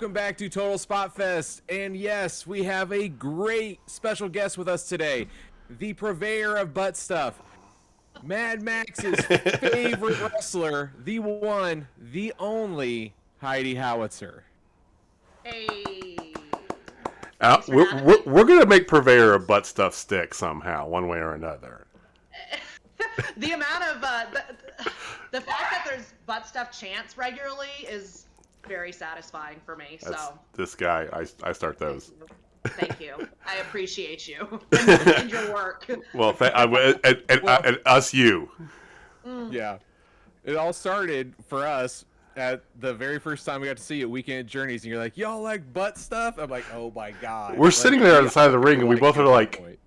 Welcome back to Total Spotfest, and yes, we have a great special guest with us today, the purveyor of butt stuff, Mad Max's favorite wrestler, the one, the only, Heidi Howitzer. Hey. We're gonna make purveyor of butt stuff stick somehow, one way or another. The amount of the fact that there's butt stuff chants regularly is very satisfying for me. This guy, I start those. Thank you. I appreciate you and your work. Well, and us, you. Yeah, it all started for us at the very first time we got to see it, Weekend at Journeys, and you're like, y'all like butt stuff? I'm like, oh my god. We're sitting there on the side of the ring, and we both are like,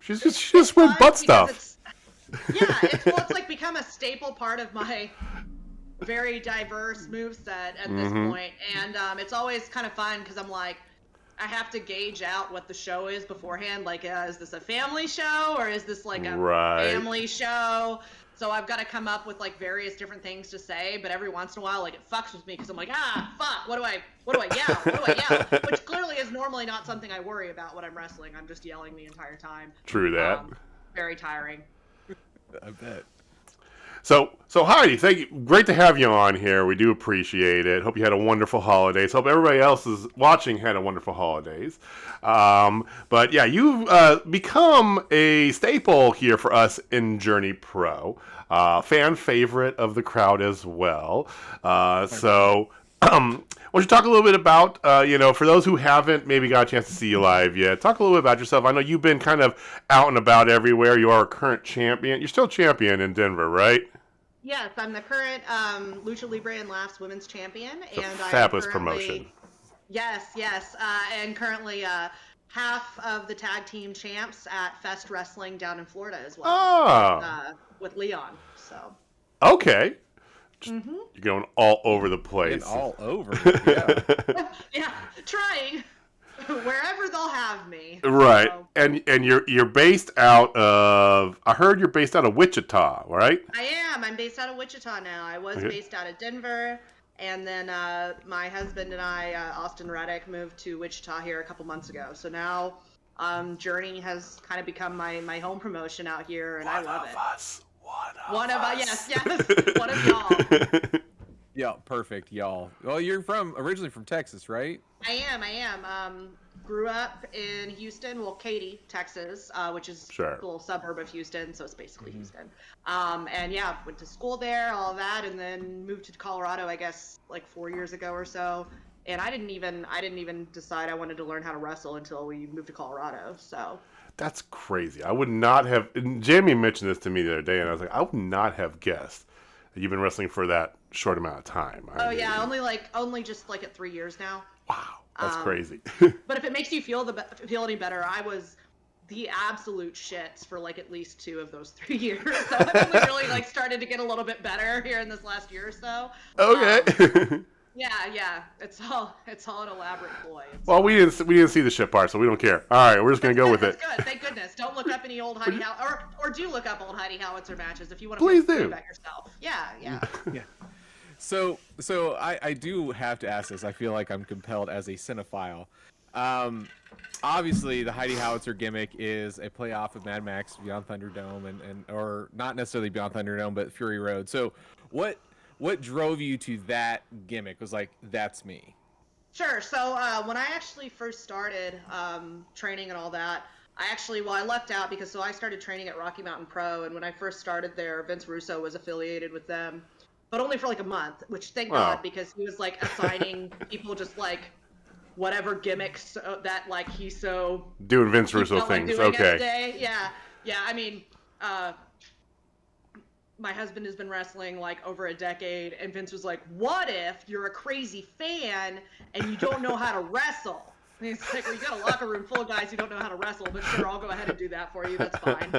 she just went butt stuff. It's like become a staple part of my very diverse moveset at this point. And it's always kind of fun because I'm like, I have to gauge out what the show is beforehand. Like, is this a family show or is this like a family show? So I've got to come up with like various different things to say, but every once in a while, like it fucks with me because I'm like, fuck, what do I yell? What do I yell? Which clearly is normally not something I worry about when I'm wrestling. I'm just yelling the entire time. True that. Very tiring. I bet. So Heidi, thank you. Great to have you on here. We do appreciate it. Hope you had a wonderful holidays. Hope everybody else is watching had a wonderful holidays. But yeah, you've become a staple here for us in Journey Pro. Fan favorite of the crowd as well. Why don't you talk a little bit about, for those who haven't maybe got a chance to see you live yet, talk a little bit about yourself. I know you've been kind of out and about everywhere. You are a current champion. You're still champion in Denver, right? Yes, I'm the current Lucha Libre and Laughs women's champion. And fabulous promotion. Yes. And currently half of the tag team champs at Fest Wrestling down in Florida as well. With Leon. So. Okay. You're going all over the place. All over. Yeah. Yeah, trying. Wherever they'll have me. Right. So. And you're based out of, I heard you're based out of Wichita, right? I am. I'm based out of Wichita now. I was based out of Denver. And then my husband and I, Austin Reddick, moved to Wichita here a couple months ago. So now Journey has kind of become my home promotion out here, and I love it. One of us. Yes. One of y'all. Yeah, perfect, y'all. Well, you're originally from Texas, right? I am. Grew up in Houston, Katy, Texas, which is a little suburb of Houston, so it's basically Houston. And yeah, went to school there, all of that, and then moved to Colorado, I guess, like 4 years ago or so. And I didn't even decide I wanted to learn how to wrestle until we moved to Colorado. So. That's crazy. I would not have. Jamie mentioned this to me the other day, and I was like, I would not have guessed that you've been wrestling for that short amount of time. Only just like at 3 years now. Wow, that's crazy. But if it makes you feel any better, I was the absolute shits for like at least 2 of those 3 years. So I've only really like started to get a little bit better here in this last year or so. Okay. Yeah. It's all an elaborate ploy. Well, we didn't see the shit part, so we don't care. All right, we're just gonna go with it. That's good. Thank goodness. Don't look up any old Heidi or do look up old Heidi Howitzer matches if you want to. Please do. About yourself. Yeah. Yeah. So I do have to ask this. I feel like I'm compelled as a cinephile. Obviously, the Heidi Howitzer gimmick is a playoff of Mad Max Beyond Thunderdome, and or not necessarily Beyond Thunderdome, but Fury Road. So what drove you to that gimmick? Was like, that's me. Sure. So when I actually first started training and all that, I lucked out because I started training at Rocky Mountain Pro, and when I first started there, Vince Russo was affiliated with them, but only for like a month, which thank God, because he was like assigning people just like whatever gimmicks that like he's so doing Vince Russo things. Like Okay. Yeah. I mean, my husband has been wrestling like over a decade, and Vince was like, what if you're a crazy fan and you don't know how to wrestle? And he's like, well, you got a locker room full of guys who don't know how to wrestle, but sure, I'll go ahead and do that for you. That's fine.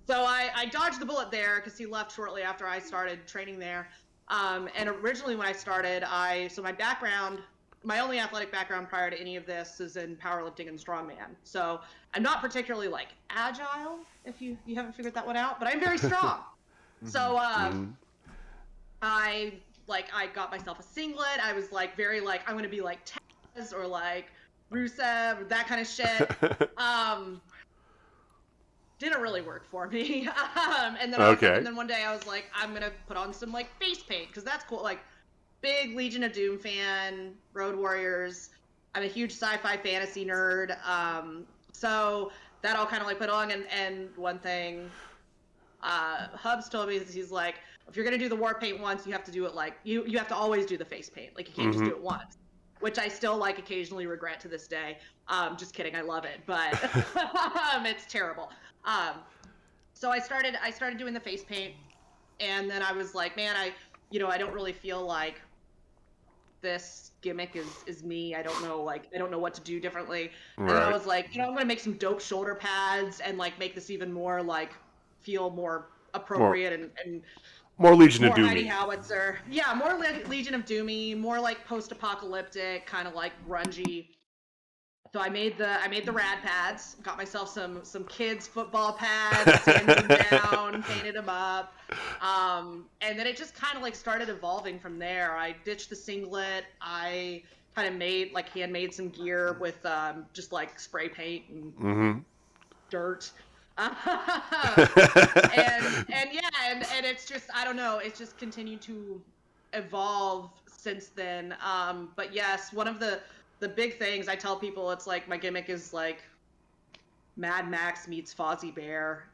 So I dodged the bullet there because he left shortly after I started training there. And originally when I started, my only athletic background prior to any of this is in powerlifting and strongman. So I'm not particularly like agile, if you haven't figured that one out, but I'm very strong. So I like I got myself a singlet. I was like very like I'm gonna be like Taz or like Rusev, that kind of shit. Didn't really work for me. And then one day I was like, I'm gonna put on some like face paint because that's cool. Like big Legion of Doom fan, Road Warriors. I'm a huge sci-fi fantasy nerd. So that all kind of like put on. And one thing Hubs told me is he's like, if you're gonna do the war paint once, you have to do it like you have to always do the face paint. Like you can't just do it once. Which I still like occasionally regret to this day. Just kidding, I love it, but it's terrible. So I started doing the face paint, and then I was like, man, I don't really feel like this gimmick is me. I don't know what to do differently. Right. And then I was like, I'm gonna make some dope shoulder pads and like make this even more like feel more appropriate and more Legion of Doom. Heidi Howitzer. Yeah, more Legion of Doomy, more like post-apocalyptic, kind of like grungy. So I made the rad pads, got myself some kids football pads, sanded them down, painted them up. And then it just kind of like started evolving from there. I ditched the singlet. I kind of handmade some gear with just like spray paint and dirt. And it's just, I don't know, it's just continued to evolve since then. But yes, one of the big things I tell people, it's like my gimmick is like Mad Max meets Fozzie Bear.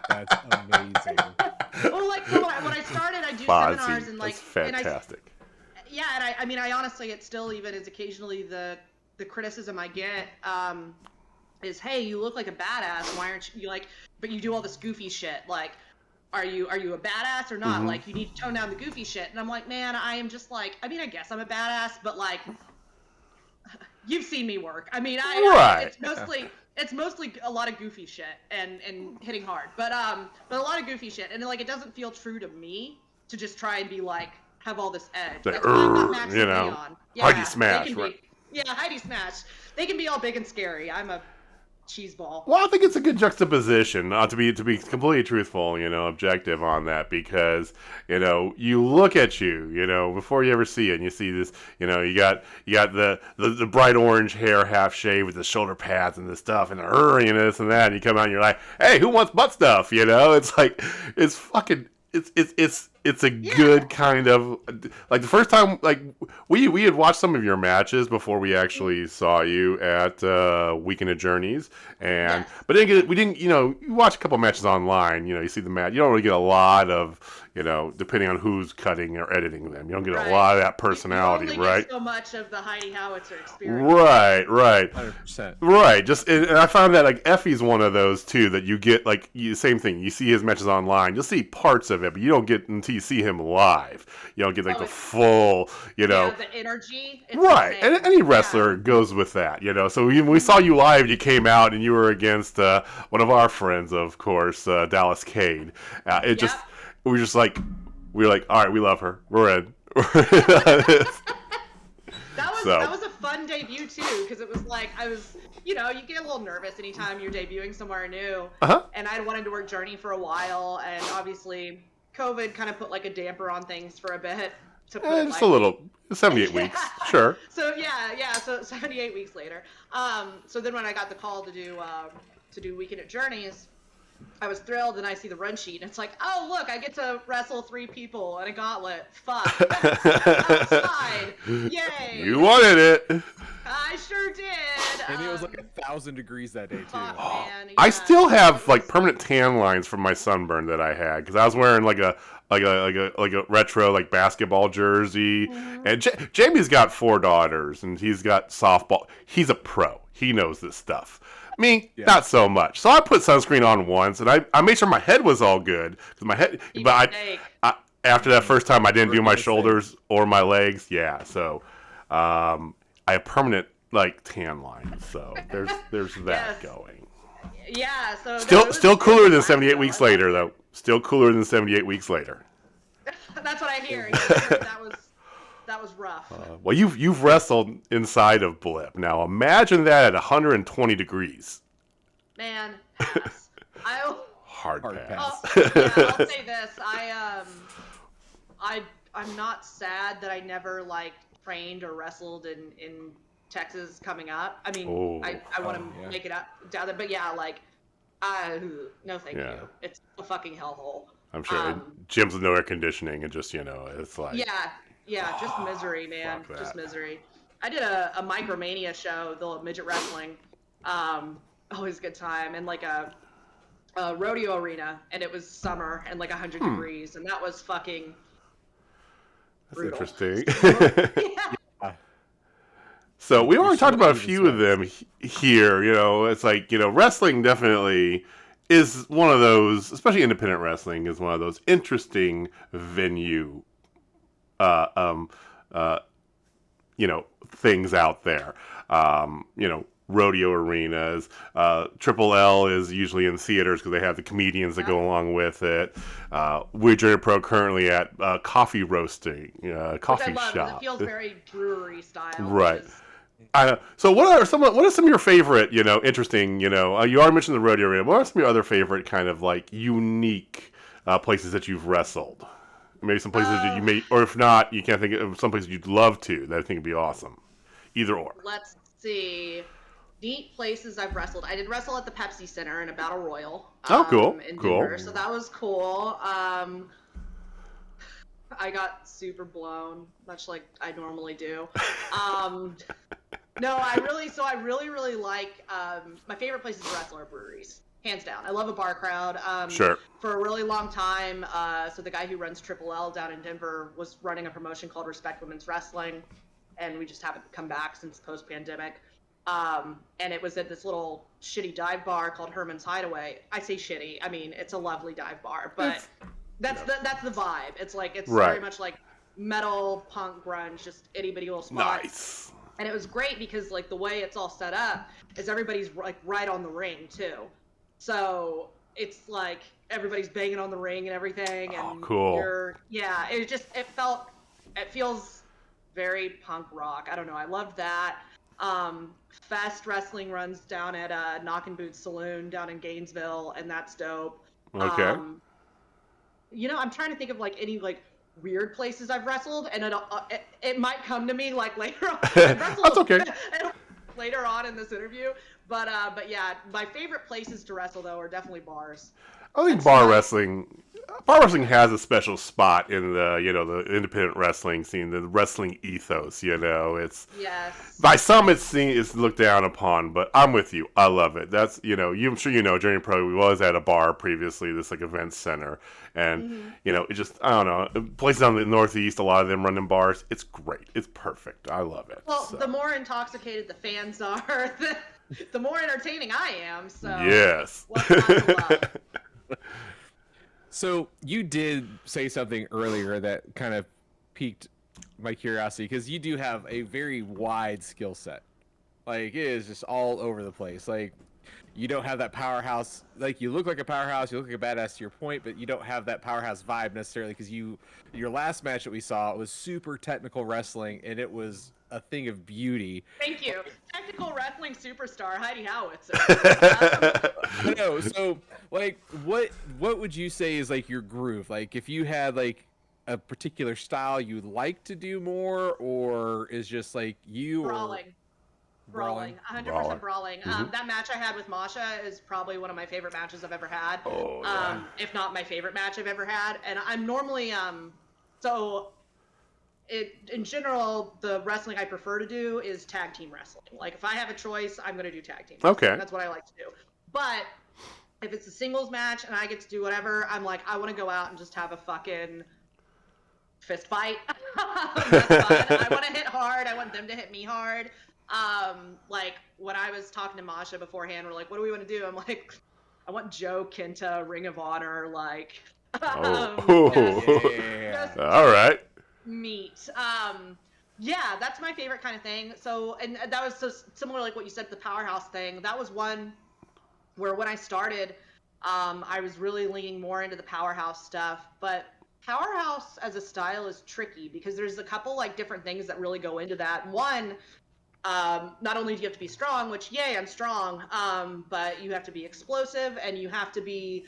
That's amazing. Well, like when I started, I do Fozzie, seminars and like, that's fantastic. And I honestly, it still even is occasionally the criticism I get, is, hey, you look like a badass. Why aren't you like, but you do all this goofy shit. Like, are you a badass or not? Like, you need to tone down the goofy shit. And I'm like, man, I am just like, I mean, I guess I'm a badass, but like, you've seen me work. I mean, it's mostly a lot of goofy shit and hitting hard, but a lot of goofy shit. And like, it doesn't feel true to me to just try and be like, have all this edge. Like, that's why I'm not Max and Leon. Yeah, Heidi Smash, right? Heidi Smash. They can be all big and scary. I'm a cheeseball. Well, I think it's a good juxtaposition, to be completely truthful, objective on that, because you look at you, before you ever see it, and you see this, you got the bright orange hair, half shaved with the shoulder pads and this stuff, and and this and that, and you come out and you're like, hey, who wants butt stuff? It's like, it's fucking. It's a good kind of, like, the first time, like, we had watched some of your matches before we actually saw you at Weekend of Journeys, and but we didn't you watch a couple matches online, you see the match, you don't really get a lot of, depending on who's cutting or editing them, you don't get a lot of that personality, you only right? Get so much of the Heidi Howitzer experience. Right. 100%. Right, and I found that, like, Effie's one of those too, that you get, like, same thing, you see his matches online, you'll see parts of it, but you don't get until you see him live. You don't get like the full, the energy. Right, and any wrestler goes with that, So when we saw you live, you came out and you were against one of our friends, of course, Dallas Cade. We were like, all right, we love her. We're in. That was a fun debut too, because it was like you get a little nervous anytime you're debuting somewhere new. And I'd wanted to work Journey for a while, and obviously COVID kind of put like a damper on things for a bit. Just a little, 78 weeks, sure. So so 78 weeks later. So then when I got the call to do Weekend at Journeys, I was thrilled, and I see the run sheet, and it's like, oh look, I get to wrestle 3 people in a gauntlet. Fuck. Outside. Yay. You wanted it. I sure did. And it was like 1,000 degrees that day too. Fuck, man. I still have like permanent tan lines from my sunburn that I had, because I was wearing like a retro like basketball jersey. And Jamie's got 4 daughters, and he's got softball. He's a pro. He knows this stuff. Me, not so much. So I put sunscreen on once, and I made sure my head was all good, because my head. But I after that first time, I didn't do my shoulders or my legs. Yeah, so I have permanent like tan lines. So there's that going. Yeah. So still cooler than 78 weeks later, though. Still cooler than 78 weeks later. That's what I hear. That was rough. Well, you've wrestled inside of Blip. Now imagine that at 120 degrees. Man, pass. Hard pass. I'll say this. I'm not sad that I never like trained or wrestled in Texas coming up. I mean, I want to make it up down there, but yeah, like, no, thank you. It's a fucking hellhole. I'm sure gyms with no air conditioning and just it's like just misery, man, just misery. I did a Micromania show, the midget wrestling, always a good time, and like a rodeo arena, and it was summer and like 100 degrees, and that was fucking brutal. That's interesting. So we already talked about a few of them here. It's like wrestling definitely is one of those, especially independent wrestling, is one of those interesting venue, things out there. Rodeo arenas. Triple L is usually in theaters because they have the comedians that go along with it. We're Journey Pro currently at coffee roasting, coffee shop. It feels very brewery style. Right. So what are some of your favorite, interesting, you already mentioned the rodeo arena. What are some of your other favorite kind of like unique places that you've wrestled? Maybe some places that you may, or if not, you can't think of some places you'd love to that I think would be awesome. Either or. Let's see. Neat places I've wrestled. I did wrestle at the Pepsi Center in a Battle Royal. Cool. In Cool. Denver, so that was cool. I got super blown, much like I normally do. No, I really like, my favorite places to wrestle are breweries. Hands down. I love a bar crowd. Sure. For a really long time, so the guy who runs Triple L down in Denver was running a promotion called Respect Women's Wrestling, and we just haven't come back since post-pandemic. And it was at this little shitty dive bar called Herman's Hideaway. I say shitty. I mean, it's a lovely dive bar, but that's the vibe. It's like, it's very much like metal, punk, grunge, just itty bitty little spot. Nice. And it was great because like the way it's all set up is everybody's like right on the ring too. So it's like everybody's banging on the ring and everything. And cool. It feels very punk rock. I don't know. I loved that. Fest Wrestling runs down at Knockin' Boots Saloon down in Gainesville, and that's dope. Okay. I'm trying to think of like any like weird places I've wrestled, and it might come to me like later on. That's okay. Later on in this interview, but yeah, my favorite places to wrestle though are definitely bars. I think bar wrestling has a special spot in the the independent wrestling scene, the wrestling ethos. It's by some it's looked down upon, but I'm with you. I love it. That's I'm sure Journey Pro was at a bar previously, this like event center, and it just I don't know places on the Northeast. A lot of them running bars. It's great. It's perfect. I love it. Well, the more intoxicated the fans are, the more entertaining I am. So yes. What's not to love? So you did say something earlier that kind of piqued my curiosity because you do have a very wide skill set. Like it is just all over the place. Like you don't have that powerhouse. Like you look like a powerhouse, you look like a badass to your point, but you don't have that powerhouse vibe necessarily because your last match that we saw was super technical wrestling and it was a thing of beauty. Thank you. Technical wrestling superstar Heidi Howitzer. I know. So, like, what would you say is like your groove? Like, if you had like a particular style you'd like to do more, or is just like you brawling, 100% brawling. That match I had with Masha is probably one of my favorite matches I've ever had. If not my favorite match I've ever had. And I'm normally in general, the wrestling I prefer to do is tag team wrestling. Like, if I have a choice, I'm going to do tag team wrestling. Okay. That's what I like to do. But if it's a singles match and I get to do whatever, I'm like, I want to go out and just have a fucking fist fight. That's fun. I want to hit hard. I want them to hit me hard. Like, when I was talking to Masha beforehand, we're like, what do we want to do? I'm like, I want Joe Kenta, Ring of Honor, like... All right. Meat. Yeah, that's my favorite kind of thing. So, and that was so similar like what you said, the powerhouse thing. That was one where when I started, I was really leaning more into the powerhouse stuff, but powerhouse as a style is tricky because there's a couple like different things that really go into that. One, not only do you have to be strong, which yay, I'm strong, but you have to be explosive and you have to be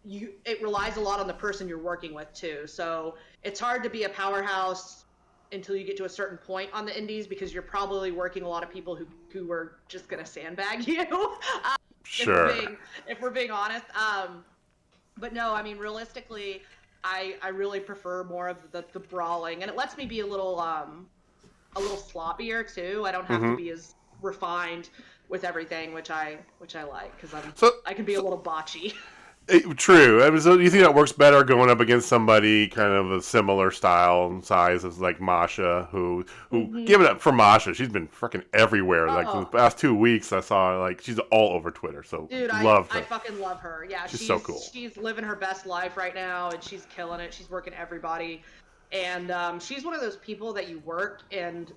it relies a lot on the person you're working with too. So it's hard to be a powerhouse until you get to a certain point on the indies, because you're probably working a lot of people who are just gonna sandbag you. Sure. If we're being honest. But no, I mean, realistically, I really prefer more of the brawling, and it lets me be a little sloppier too. I don't have to be as refined with everything, which I like, because I can be a little botchy. True. I mean, so do you think that works better going up against somebody kind of a similar style and size as like Masha, who give it up for Masha. She's been freaking everywhere. Like the past 2 weeks, I saw like she's all over Twitter. So dude, love her. I fucking love her. Yeah, she's so cool. She's living her best life right now, and she's killing it. She's working everybody, and she's one of those people that you work, and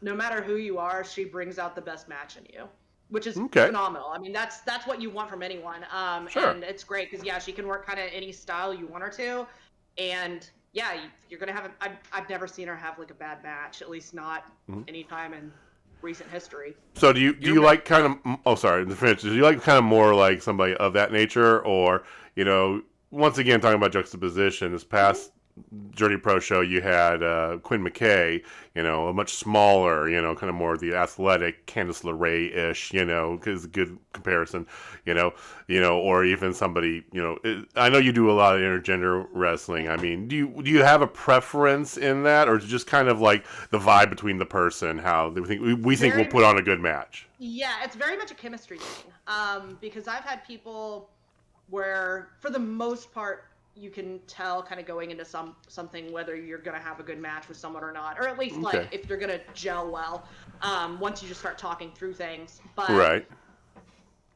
no matter who you are, she brings out the best match in you, which is phenomenal. I mean, that's what you want from anyone. Sure. And it's great because, yeah, she can work kind of any style you want her to. And, yeah, you're going to have I've never seen her have, like, a bad match, at least not any time in recent history. So do you like kind of, oh, sorry, to finish, do you like kind of more like somebody of that nature, or, you know, once again, talking about juxtaposition, this past Journey Pro show, you had Quinn McKay, you know, a much smaller, you know, kind of more the athletic Candice LeRae-ish, you know, because a good comparison, you know, or even somebody, you know, I know you do a lot of intergender wrestling. I mean, do you have a preference in that, or is it just kind of like the vibe between the person, how we think we'll put on a good match? Yeah, it's very much a chemistry thing, because I've had people where, for the most part, you can tell kind of going into something whether you're going to have a good match with someone or not, or at least like if you're going to gel well, once you just start talking through things. But right.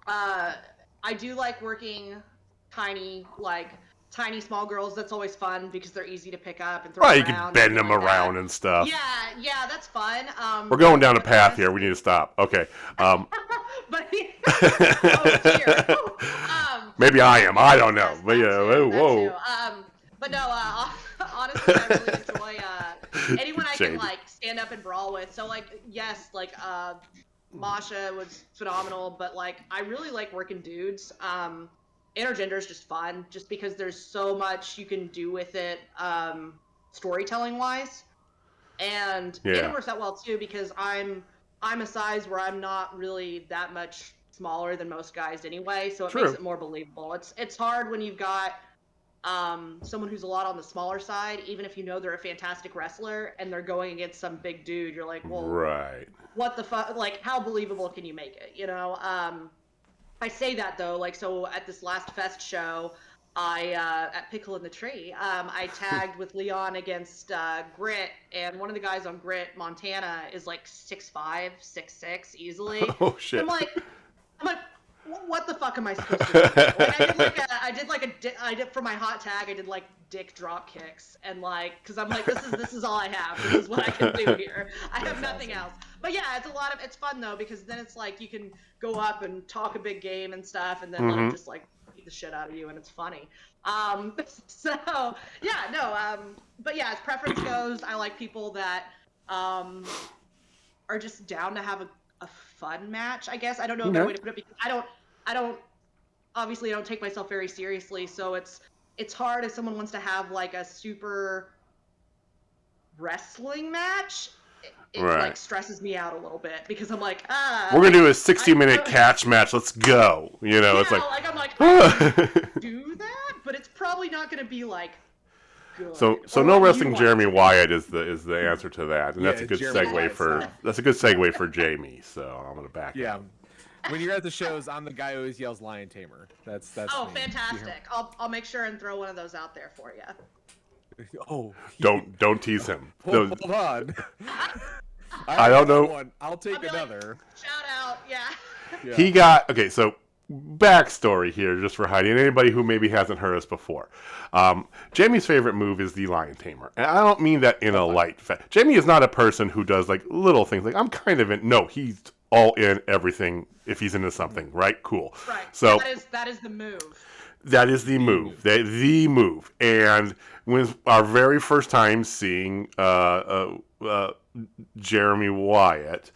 I do like working tiny small girls. That's always fun because they're easy to pick up and throw around. You can bend them around and stuff. Yeah, that's fun. We're going down a path here. We need to stop. Okay. But oh dear. Maybe I am. I don't know. But yeah, whoa. But no, honestly, I really enjoy anyone I can like stand up and brawl with. So like, yes, like Masha was phenomenal, but like I really like working dudes. Intergender is just fun, just because there's so much you can do with it, storytelling wise, and it works out well too because I'm a size where I'm not really that much smaller than most guys anyway, so it makes it more believable. It's hard when you've got someone who's a lot on the smaller side, even if you know they're a fantastic wrestler and they're going against some big dude. You're like, well, what the fuck? Like, how believable can you make it? You know. I say that though, like, so at this last Fest show, at Pickle in the Tree, I tagged with Leon against Grit, and one of the guys on Grit, Montana, is like 6'5", 6'6", easily. Oh shit! I'm like, what the fuck am I supposed to do? Like, I did for my hot tag, I did like dick drop kicks, and like, cause I'm like, this is all I have. This is what I can do here. I have nothing else. But yeah, it's fun though, because then it's like you can go up and talk a big game and stuff, and then like just like beat the shit out of you, and it's funny. So yeah, no. But yeah, as preference goes, I like people that are just down to have a fun match, I guess. I don't know a better way to put it, because I don't obviously I don't take myself very seriously, so it's hard if someone wants to have like a super wrestling match. It like stresses me out a little bit, because I'm like, we're gonna do a 60-minute catch match. Let's go. You know, it's like I'm like, I can do that, but it's probably not gonna be like good. So no wrestling Jeremy Wyatt is the answer to that, and that's a good segue for Jamie. So I'm gonna back. Yeah. When you're at the shows, I'm the guy who always yells "Lion Tamer." That's Oh, me. fantastic! I'll make sure and throw one of those out there for you. Oh, don't tease him. Hold on. I don't know. One. I'll take another. Like, shout out, yeah. He got so backstory here, just for Heidi and anybody who maybe hasn't heard us before. Jamie's favorite move is the Lion Tamer, and I don't mean that in a light fashion. Jamie is not a person who does like little things. Like I'm kind of in. No, he's all in everything. If he's into something, right? Cool. Right. So that is the move. That is the move. The move. And when our very first time seeing Jeremy Wyatt,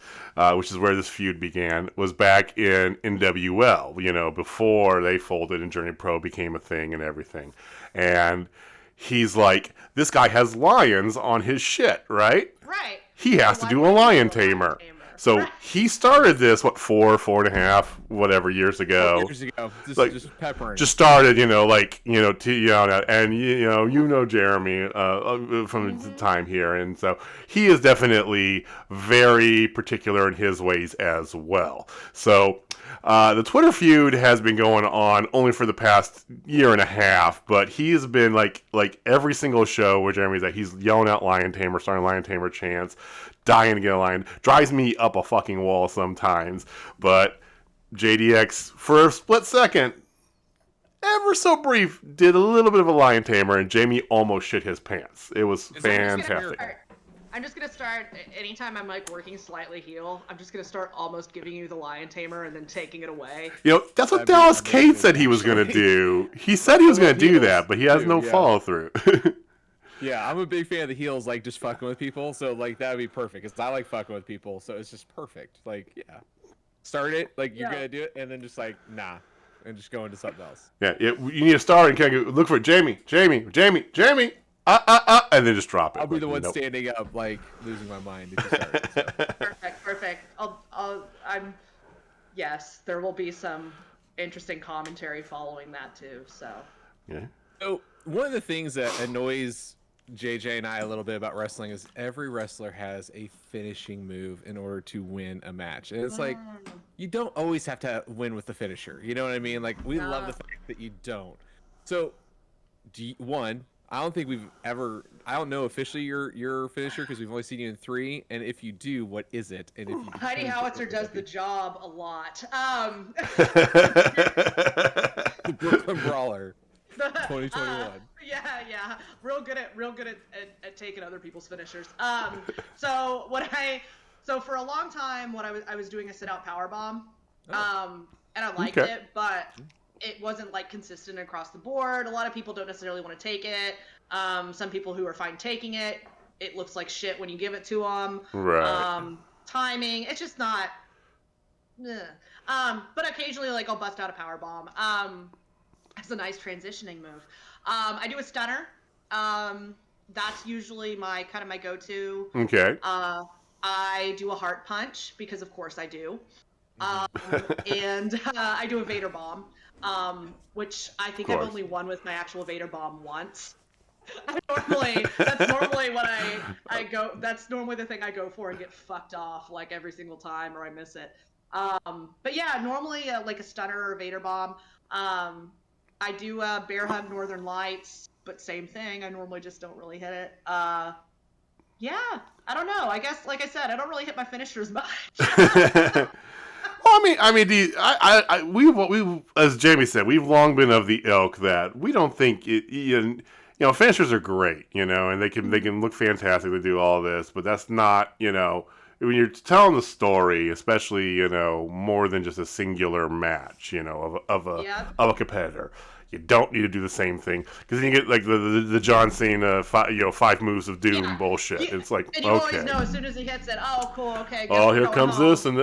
which is where this feud began, was back in NWL, before they folded and Journey Pro became a thing and everything. And he's like, this guy has lions on his shit, right? Right. He has to do a lion tamer. So he started this, 4.5, whatever, years ago. Years ago, just peppering. Just started, and Jeremy from the time here, and so he is definitely very particular in his ways as well. So the Twitter feud has been going on only for the past year and a half, but he has been like every single show where Jeremy's at, he's yelling out Lion Tamer, starting Lion Tamer chants, dying to get a lion. Drives me up a fucking wall sometimes, but JDX, for a split second, ever so brief, did a little bit of a lion tamer, and Jamie almost shit his pants. It was fantastic. I'm just gonna start, anytime I'm like working slightly heel, I'm just gonna start almost giving you the lion tamer and then taking it away. That's what Dallas Cade said he was gonna do. He said he was gonna do that, but he has no follow through. Yeah, I'm a big fan of the heels, like, just fucking with people, so, like, that would be perfect, because I like fucking with people, so it's just perfect. Like, yeah. Start it, like, you're gonna do it, and then just, like, nah, and just go into something else. Yeah, you need to start and kind of look for Jamie, and then just drop it. I'll be the one standing up, like, losing my mind if you start it, so. Perfect. Yes, there will be some interesting commentary following that, too, so. Yeah. So, one of the things that annoys JJ and I a little bit about wrestling is every wrestler has a finishing move in order to win a match. And it's like, you don't always have to win with the finisher. You know what I mean? Like, we love the fact that you don't. So, I don't think I don't know officially your finisher because we've only seen you in 3. And if you do, what is it? And if you Heidi Howitzer does the job a lot. The Brooklyn Brawler. 2021. Yeah. Real good at taking other people's finishers. So for a long time, what I was doing a sit out power bomb, and I liked it, but it wasn't like consistent across the board. A lot of people don't necessarily want to take it. Some people who are fine taking it, it looks like shit when you give it to them. Right. Timing, it's just not. But occasionally, like, I'll bust out a power bomb. It's a nice transitioning move. I do a stunner. That's usually my go-to. Okay. I do a heart punch because, of course, I do. And I do a Vader bomb, which I think I've only won with my actual Vader bomb once. That's normally what I go. That's normally the thing I go for and get fucked off like every single time, or I miss it. But yeah, normally like a stunner or a Vader bomb. I do bear hug Northern Lights, but same thing. I normally just don't really hit it. Yeah, I don't know. I guess, like I said, I don't really hit my finishers much. Well, we as Jamie said, we've long been of the ilk that we don't think finishers are great, and they can look fantastic to do all this, but that's not, when you're telling the story, especially, more than just a singular match, of a competitor. You don't need to do the same thing because then you get like the John Cena 5 moves of doom bullshit. It's like, and you always know as soon as he hits it. Oh, cool. Okay. Here comes home. This and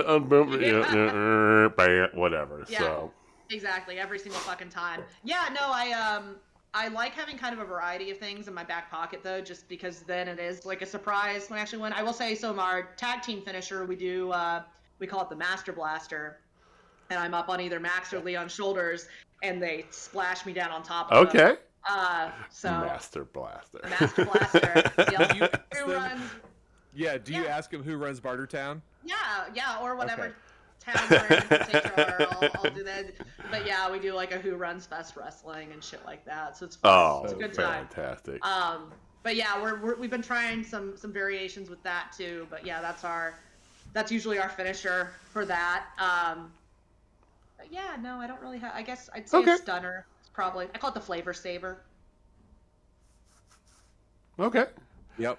whatever. Yeah, so exactly. Every single fucking time. Yeah. No. I like having kind of a variety of things in my back pocket though, just because then it is like a surprise when I actually win. I will say, so our tag team finisher, we do we call it the Master Blaster, and I'm up on either Max or Leon's shoulders. And they splash me down on top of them. So Master Blaster. Who runs? Yeah. Do you ask him who runs Bartertown? Yeah, or whatever town we're in particular. I'll do that. But yeah, we do like a Who Runs Fest wrestling and shit like that. So it's fun. It's a good time. Fantastic. But yeah, we've been trying some variations with that too. But yeah, that's usually our finisher for that. But yeah, no, I don't really have. I guess I'd say a stunner. It's probably, I call it the flavor saver. Okay. Yep.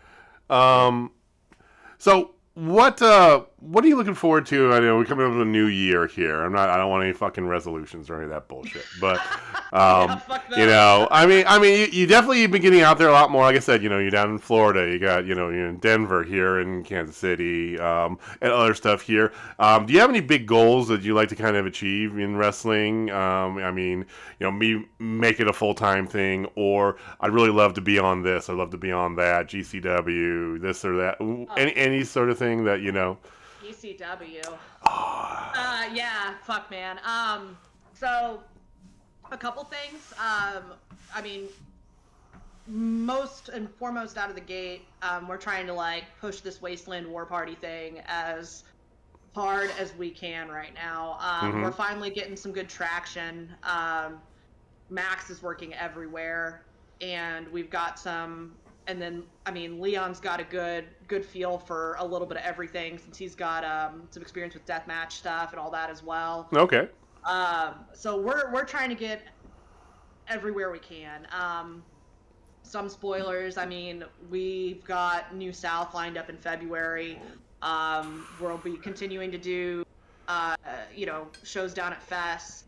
So what are you looking forward to? I know we're coming up with a new year here. I don't want any fucking resolutions or any of that bullshit. But Fuck You them. know, you definitely been getting out there a lot more. Like I said, you know, you're down in Florida. You got, you know, you're in Denver, here in Kansas City, and other stuff here. Do you have any big goals that you like to kind of achieve in wrestling? I mean, you know, me make it a full-time thing, or I'd really love to be on this. I'd love to be on that, GCW, this or that. Any sort of thing that, you know. ECW. Yeah, fuck, man. So a couple things. I mean, most and foremost out of the gate, we're trying to like push this Wasteland War Party thing as hard as we can right now. We're finally getting some good traction. Max is working everywhere, and we've got some. And then, I mean, Leon's got a good feel for a little bit of everything since he's got some experience with deathmatch stuff and all that as well. Okay. So we're trying to get everywhere we can. Some spoilers. I mean, we've got New South lined up in February. We'll be continuing to do, you know, shows down at Fest.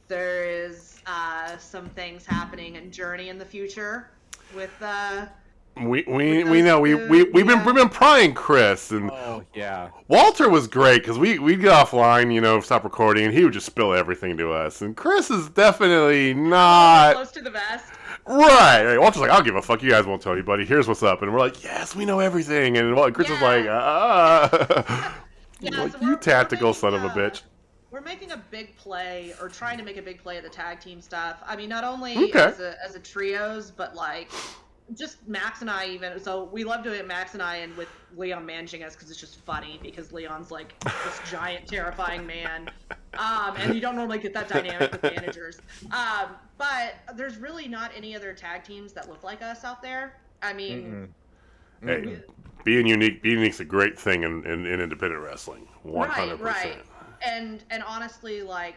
There is some things happening in Journey in the future. With we know we've been prying Chris, and Walter was great because we'd get offline, you know, stop recording, and he would just spill everything to us. And Chris is definitely not close to the vest. Right. Walter's like, I'll give a fuck. You guys won't tell anybody. Here's what's up, and we're like, yes, we know everything. And Chris is like, like, so you tactical son of a bitch. We're making a big play, or trying to make a big play at the tag team stuff. I mean, not only as a trios, but like just Max and I even. So we love doing it, Max and I, and with Leon managing us because it's just funny because Leon's like this giant, terrifying man, and you don't normally get that dynamic with managers. But there's really not any other tag teams that look like us out there. I mean, hey, being unique's a great thing in independent wrestling. 100%. Right. And honestly, like,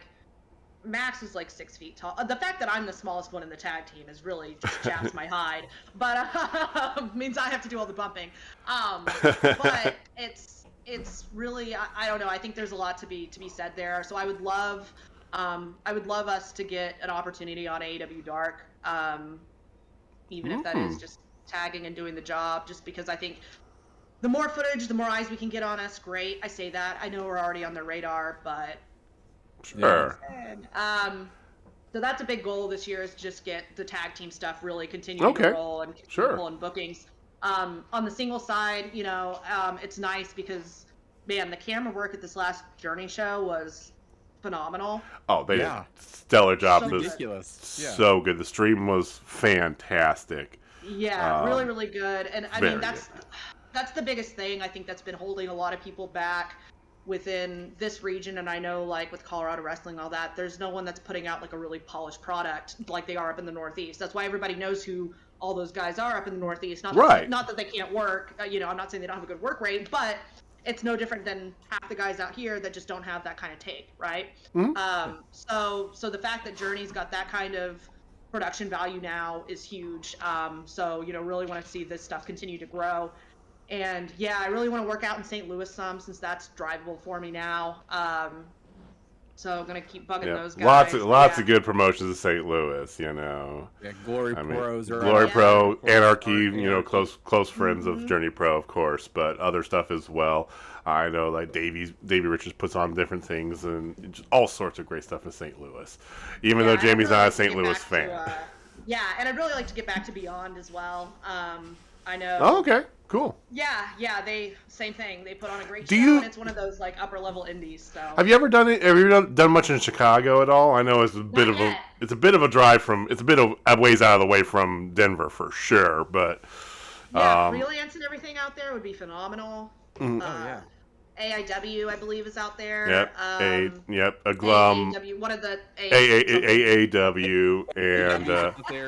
Max is like 6 feet tall. The fact that I'm the smallest one in the tag team is really just chaps my hide, but means I have to do all the bumping. But it's really, I don't know. I think there's a lot to be said there. So I would love us to get an opportunity on AEW Dark, even if that is just tagging and doing the job. Just because I think the more footage, the more eyes we can get on us, great. I say that. I know we're already on their radar, but... Sure. So that's a big goal this year, is just get the tag team stuff really continuing to roll and pulling bookings. On the single side, you know, it's nice because, man, the camera work at this last Journey show was phenomenal. Oh, they did a stellar job. So it was ridiculous. So good. The stream was fantastic. Yeah, really, really good. And I mean, that's the biggest thing I think that's been holding a lot of people back within this region. And I know, like, with Colorado wrestling and all that, there's no one that's putting out like a really polished product like they are up in the Northeast. That's why everybody knows who all those guys are up in the Northeast. Not that they can't work. You know, I'm not saying they don't have a good work rate, but it's no different than half the guys out here that just don't have that kind of take, right? So the fact that Journey's got that kind of production value now is huge. So, you know, really want to see this stuff continue to grow. And yeah, I really want to work out in St. Louis some, since that's drivable for me now. So I'm gonna keep bugging those guys. Lots of good promotions in St. Louis, you know. Yeah, Glory Pros are Glory Pro, Anarchy, you know, close friends of Journey Pro, of course, but other stuff as well. I know, like Davey Richards puts on different things and just all sorts of great stuff in St. Louis. Even though Jamie's not a St. Louis fan. And I'd really like to get back to Beyond as well. I know. Oh, okay. Cool. Yeah, they same thing. They put on a great show, and it's one of those like upper level indies. So. Have you ever done it? Have you done much in Chicago at all? I know it's a bit of a drive from. It's a bit of a ways out of the way from Denver for sure, but. Freelance and everything out there would be phenomenal. AIW, I believe, is out there. A Glum. AAW, one of the AAW and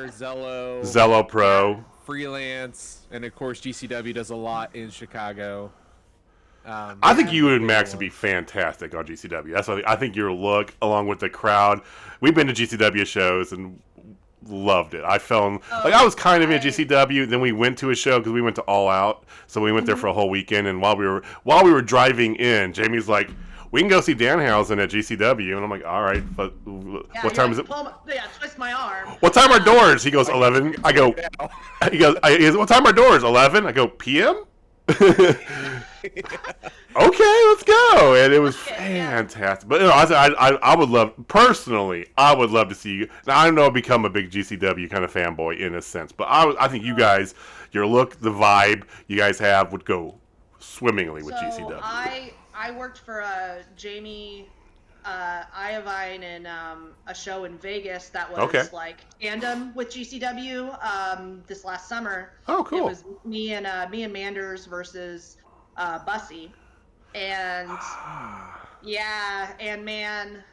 Zello Pro. Freelance, and of course GCW does a lot in Chicago. I think you and Max would be fantastic on GCW. That's what I think. Your look, along with the crowd. We've been to GCW shows and loved it. I I was kind of in GCW. Then we went to a show because we went to All Out, so we went there for a whole weekend. And while we were driving in, Jamie's like, we can go see Danhausen at GCW. And I'm like, all right, but Yeah, what time is it? Twist my arm. What time are doors? He goes, 11. I go, he goes, what time are doors? 11? I go, PM? Okay, let's go. And it was fantastic. But I would love, personally, I would love to see you. Now, I don't know, I've become a big GCW kind of fanboy in a sense, but I think you guys, your look, the vibe you guys have would go swimmingly with GCW. I worked for Jamie Iovine in a show in Vegas that was like tandem with GCW this last summer. Oh, cool. It was me and Manders versus Bussy, and and man,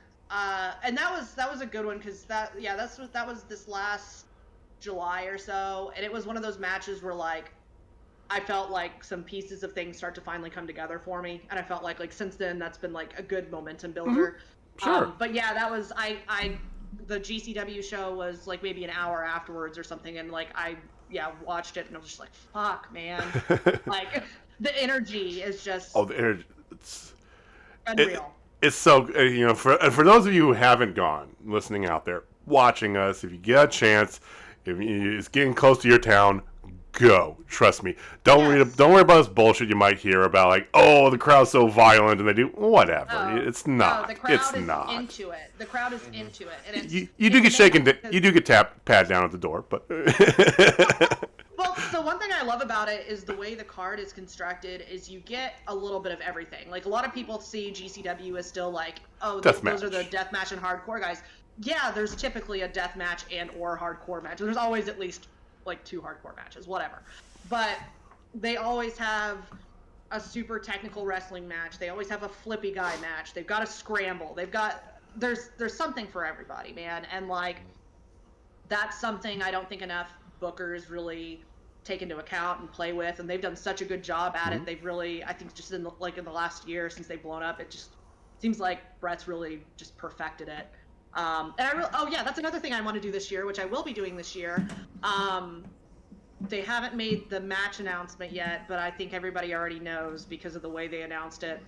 and that was a good one because that was this last July or so, and it was one of those matches where like I felt like some pieces of things start to finally come together for me, and I felt like since then that's been like a good momentum builder. Sure. But yeah, that was the GCW show was like maybe an hour afterwards or something, and like I watched it and I was just like, fuck, man. Like the energy is just the energy, it's unreal. It's so, for those of you who haven't gone, listening out there, watching us, if you get a chance, if it's getting close to your town, go. Trust me. Don't worry about this bullshit you might hear about, like, oh, the crowd's so violent and they do whatever. It's not. No, the crowd it's is not. into it. The crowd is into it, and it's, you do get shaken. You do get pat down at the door, but. Well, so one thing I love about it is the way the card is constructed is you get a little bit of everything. Like, a lot of people see GCW as still like, oh, those are the deathmatch and hardcore guys. Yeah, there's typically a deathmatch and or hardcore match. There's always at least like 2 hardcore matches, whatever. But they always have a super technical wrestling match. They always have a flippy guy match. They've got a scramble. There's something for everybody, man. And like, that's something I don't think enough bookers really take into account and play with, and they've done such a good job at it. They've really, I think, just in the last year since they've blown up, it just seems like Brett's really just perfected it. And that's another thing I want to do this year, which I will be doing this year. They haven't made the match announcement yet, but I think everybody already knows because of the way they announced it.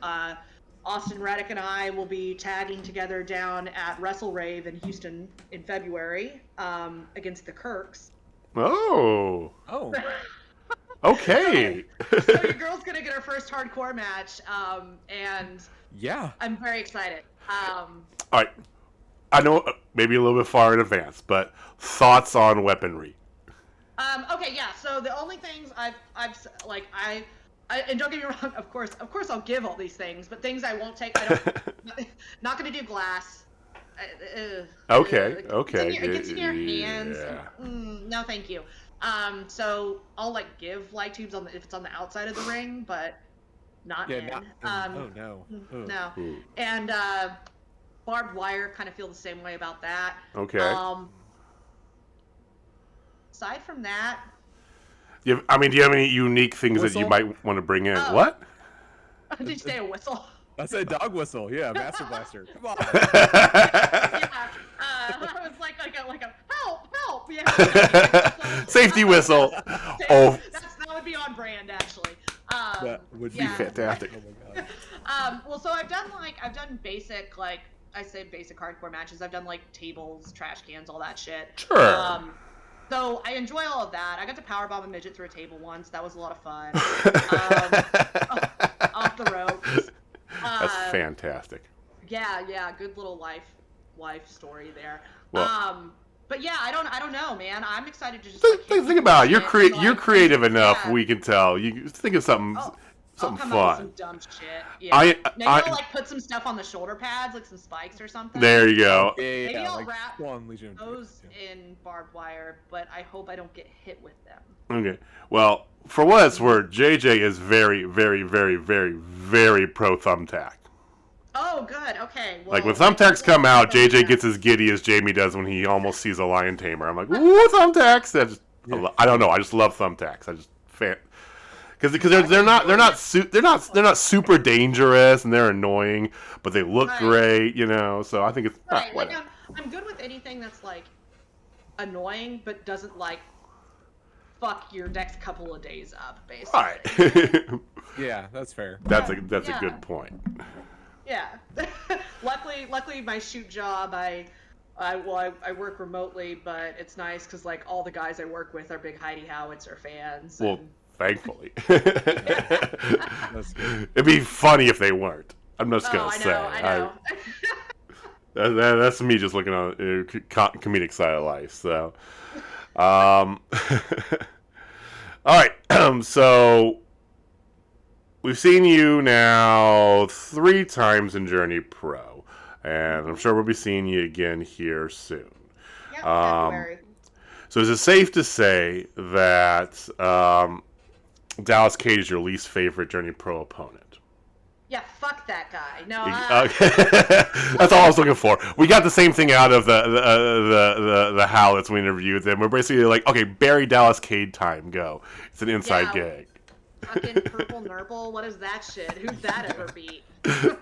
Austin Reddick and I will be tagging together down at Wrestle Rave in Houston in February against the Kirks. Oh. Okay. So your girl's gonna get her first hardcore match, and I'm very excited. All right. I know maybe a little bit far in advance, but thoughts on weaponry. So the only things I've and don't get me wrong, of course I'll give all these things, but things I won't take. Not gonna do glass. Okay. It gets in your hands. No, thank you. So I'll like give light tubes if it's on the outside of the ring, but not in. Oh no. No. And barbed wire, kind of feel the same way about that. Okay. Aside from that, do you have any unique things that you might want to bring in? What? Did you say a whistle? I said dog whistle. Yeah, Master Blaster. Come on. I was like a help. Yeah. Safety whistle. Oh. That would be on brand, actually. That would be fantastic. Oh my god. Well, so I've done basic, like I say, basic hardcore matches. I've done like tables, trash cans, all that shit. Sure. So I enjoy all of that. I got to powerbomb a midget through a table once. That was a lot of fun. Off the ropes. That's fantastic. Yeah, good little life story there. Well, but yeah, I don't know, man. I'm excited to just think about it. You're creative enough. We can tell. You think of something. I'll come fun. up with some dumb shit. Yeah. Maybe I'll like put some stuff on the shoulder pads, like some spikes or something. There you go. Maybe I'll wrap those in barbed wire, but I hope I don't get hit with them. Okay. Well, for what it's worth, JJ is very, very, very, very, very pro Thumbtack. Oh, good. Okay. Well, like when Thumbtacks come out, JJ gets as giddy as Jamie does when he almost sees a lion tamer. I'm like, ooh, Thumbtacks! I don't know. I just love Thumbtacks. Because they're not super dangerous and they're annoying, but they look great, So I think it's right. Like I'm good with anything that's like annoying, but doesn't like fuck your next couple of days up, basically. All right. Yeah, that's fair. That's a good point. Yeah. Luckily, my shoot job, I work remotely, but it's nice because like all the guys I work with are big Heidi Howitzer fans. Well, And... thankfully. That's good. It'd be funny if they weren't. I'm just gonna say. I know. That's me just looking on comedic side of life. So, all right. So we've seen you now 3 times in Journey Pro, and I'm sure we'll be seeing you again here soon. Yep, February. So is it safe to say that Dallas Cage is your least favorite Journey Pro opponent? Yeah, fuck that guy. No, That's all I was looking for. We got the same thing out of the Howlets we interviewed them. We're basically like, okay, Barry Dallas Cade time, go. It's an inside gig. Fucking Purple Nurple, what is that shit? Who's that ever beat? I'd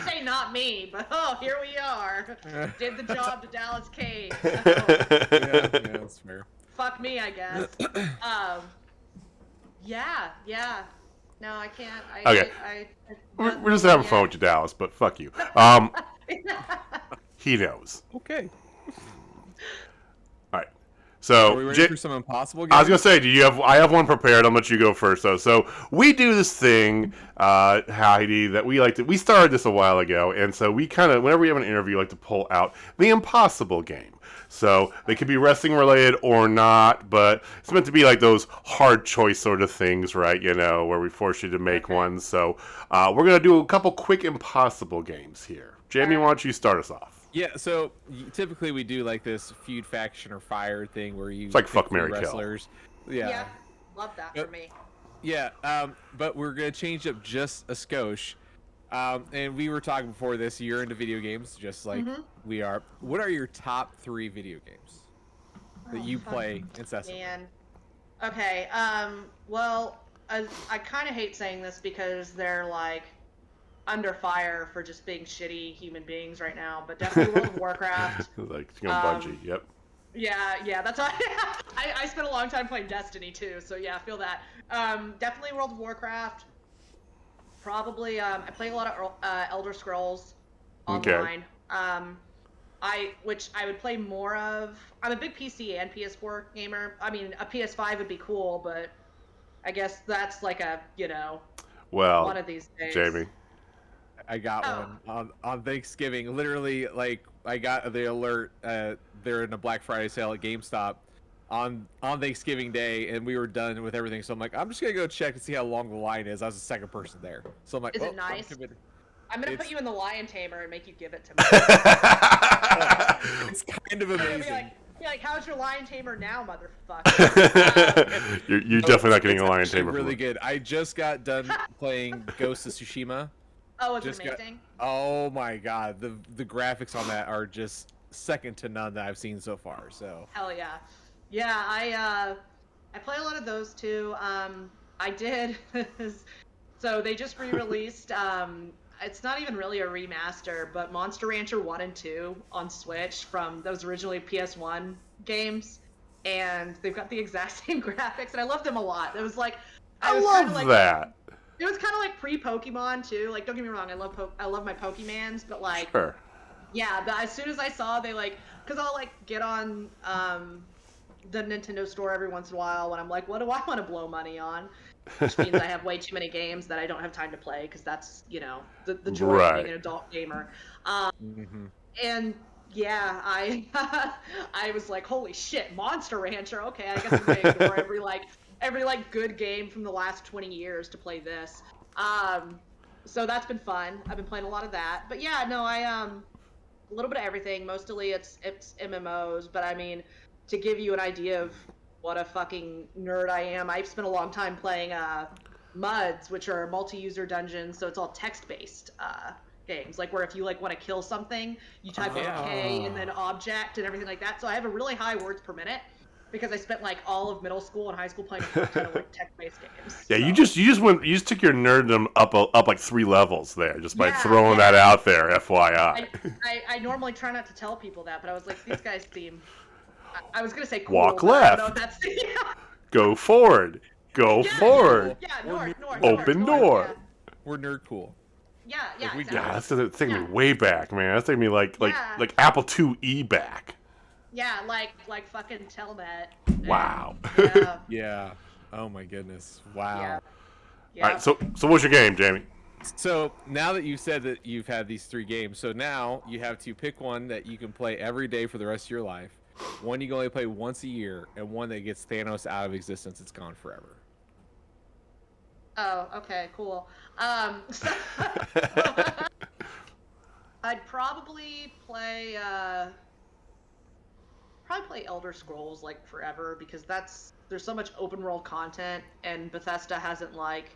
say not me, but here we are. Did the job to Dallas Cage. So. Yeah, that's fair. Fuck me, I guess. Yeah. No, I can't. Okay. We're just having fun with you, Dallas, but fuck you. He knows. Okay. All right. So, Are we ready for some impossible games? I was gonna say, I have one prepared. I'll let you go first, though. So we do this thing, Heidi, that we started this a while ago, and so we kind of, whenever we have an interview, like to pull out the impossible game. So they could be wrestling related or not, but it's meant to be like those hard choice sort of things, right? You know, where we force you to make one. So we're gonna do a couple quick impossible games here. Jamie, why don't you start us off? Yeah, so typically we do like this feud, faction, or fire thing where you. It's like pick fuck, 3 marry, kill. wrestlers. Yeah. Love that for me. Yeah, but we're gonna change up just a skosh. And we were talking before this. You're into video games, just like we are. What are your top 3 video games that you play incessantly? Man. Okay. Well, I kind of hate saying this because they're like under fire for just being shitty human beings right now, but definitely World of Warcraft. Like Bungie. Yep. Yeah. That's why I spent a long time playing Destiny too. So yeah, I feel that. Definitely World of Warcraft. Probably, I play a lot of Elder Scrolls online. Which I would play more of. I'm a big PC and PS4 gamer. I mean, a PS5 would be cool, but I guess that's like a, one of these days. Jamie. I got one on Thanksgiving. Literally, like, I got the alert. They're in a Black Friday sale at GameStop on Thanksgiving Day, and we were done with everything. So I'm like, I'm just gonna go check and see how long the line is. I was the second person there, so I'm like, is it nice? I'm gonna put you in the Lion Tamer and make you give it to me. It's kind of amazing. Be like, how's your Lion Tamer now, motherfucker? You're definitely not getting a Lion Tamer. Really good. I just got done playing Ghost of Tsushima. Oh, it's amazing. Oh my god, the graphics on that are just second to none that I've seen so far. So hell yeah. Yeah, I play a lot of those too. I did. So they just re-released. It's not even really a remaster, but Monster Rancher 1 and 2 on Switch from those originally PS1 games, and they've got the exact same graphics, and I love them a lot. It was like I love that. It was kind of like pre-Pokemon too. Like, don't get me wrong, I love my Pokemans, but like, sure. Yeah. But as soon as I saw they because I'll like get on the Nintendo store every once in a while when I'm like, what do I want to blow money on? Which means I have way too many games that I don't have time to play because that's, the joy of being an adult gamer. And yeah, I was like, holy shit, Monster Rancher. Okay, I guess I'm going to ignore every good game from the last 20 years to play this. So that's been fun. I've been playing a lot of that. But yeah, no, a little bit of everything. Mostly it's MMOs, but I mean, to give you an idea of what a fucking nerd I am, I've spent a long time playing MUDs, which are multi-user dungeons, so it's all text-based games. Like where if you want to kill something, you type in K and then object and everything like that. So I have a really high words per minute because I spent all of middle school and high school playing a ton of text-based games. Yeah, so. you just took your nerddom up like 3 levels there just by throwing that out there, FYI. I normally try not to tell people that, but I was like, these guys seem. I was gonna say cool. Walk left. I don't know if that's, Go forward. Go forward. Yeah, north. Open door. We're nerd cool. Yeah, Like, we exactly. Yeah, that's taking me way back, man. That's taking me like Yeah. Apple IIe back. Yeah, like fucking Telnet. Wow. Yeah, Yeah. Oh my goodness. Wow. yeah, All yeah. right, so what's your game, Jamie? So now that you said that you've had these 3 games, so now you have to pick one that you can play every day for the rest of your life, one you can only play once a year, and one that gets Thanos out of existence. It's gone forever. Oh, okay, cool. So I'd probably play Elder Scrolls like forever because there's so much open world content and Bethesda hasn't like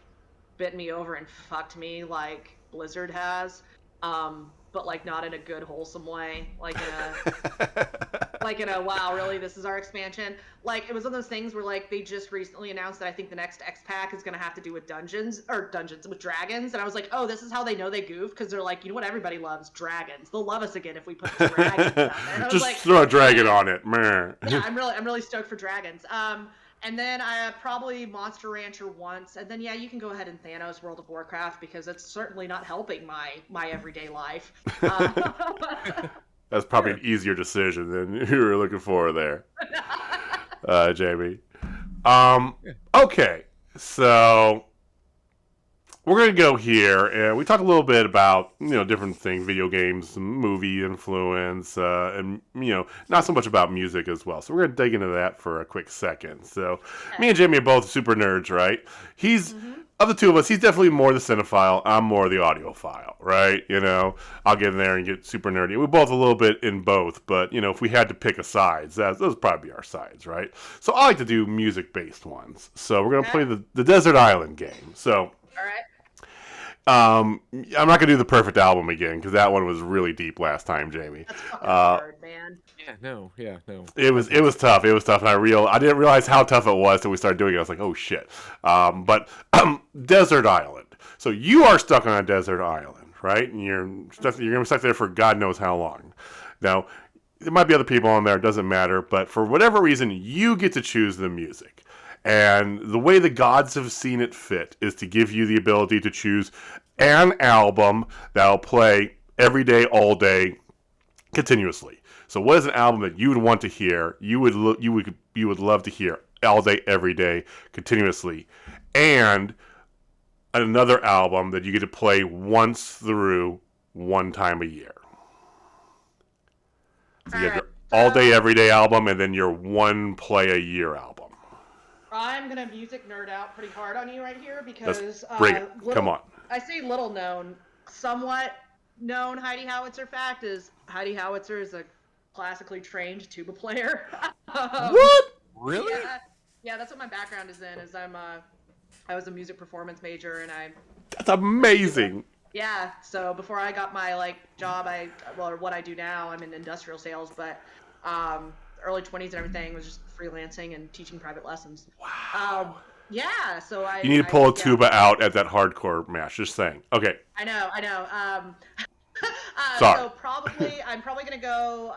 bit me over and fucked me like Blizzard has. But like not in a good wholesome way, like in a wow, really, this is our expansion. Like it was one of those things where like they just recently announced that I think the next X pack is gonna have to do with dungeons with dragons, and I was like, oh, this is how they know they goofed because they're like, you know what, everybody loves dragons. They'll love us again if we put dragons out there. And I was Just like, throw a dragon on it, man. yeah, I'm really stoked for dragons. And then I probably Monster Rancher once, and then yeah, you can go ahead and Thanos World of Warcraft because it's certainly not helping my everyday life. That's probably an easier decision than you were looking for there, Jamie. Okay, so we're gonna go here, and we talked a little bit about different things, video games, movie influence, and not so much about music as well. So we're gonna dig into that for a quick second. So me and Jamie are both super nerds, right? He's of the two of us, he's definitely more the cinephile. I'm more the audiophile, right? I'll get in there and get super nerdy. We're both a little bit in both, but if we had to pick a sides, those would probably be our sides, right? So I like to do music-based ones. So we're gonna play the Desert Island game. So. All right. I'm not gonna do the perfect album again because that one was really deep last time, Jamie. That's fucking hard, man. Yeah, no. It was tough. It was tough, and I didn't realize how tough it was until we started doing it. I was like, oh shit. But Desert Island. So you are stuck on a desert island, right? And you're gonna be stuck there for God knows how long. Now, there might be other people on there. It doesn't matter. But for whatever reason, you get to choose the music. And the way the gods have seen it fit is to give you the ability to choose an album that'll play every day, all day, continuously. So, what is an album that you would want to hear? You would love to hear all day, every day, continuously, and another album that you get to play once through, one time a year. So you have your all day, every day album, and then your one play a year album. I'm gonna music nerd out pretty hard on you right here because bring it. Come on. I say little known, somewhat known Heidi Howitzer fact is Heidi Howitzer is a classically trained tuba player. What? Really? Yeah, that's what my background is in. I was a music performance major and That's amazing. Yeah, so before I got my job, what I do now, I'm in industrial sales, but early 20s and everything was just freelancing and teaching private lessons. Wow. Yeah, so You need to pull a tuba out at that hardcore match. Just saying. Okay. I know. Sorry. So I'm probably gonna go.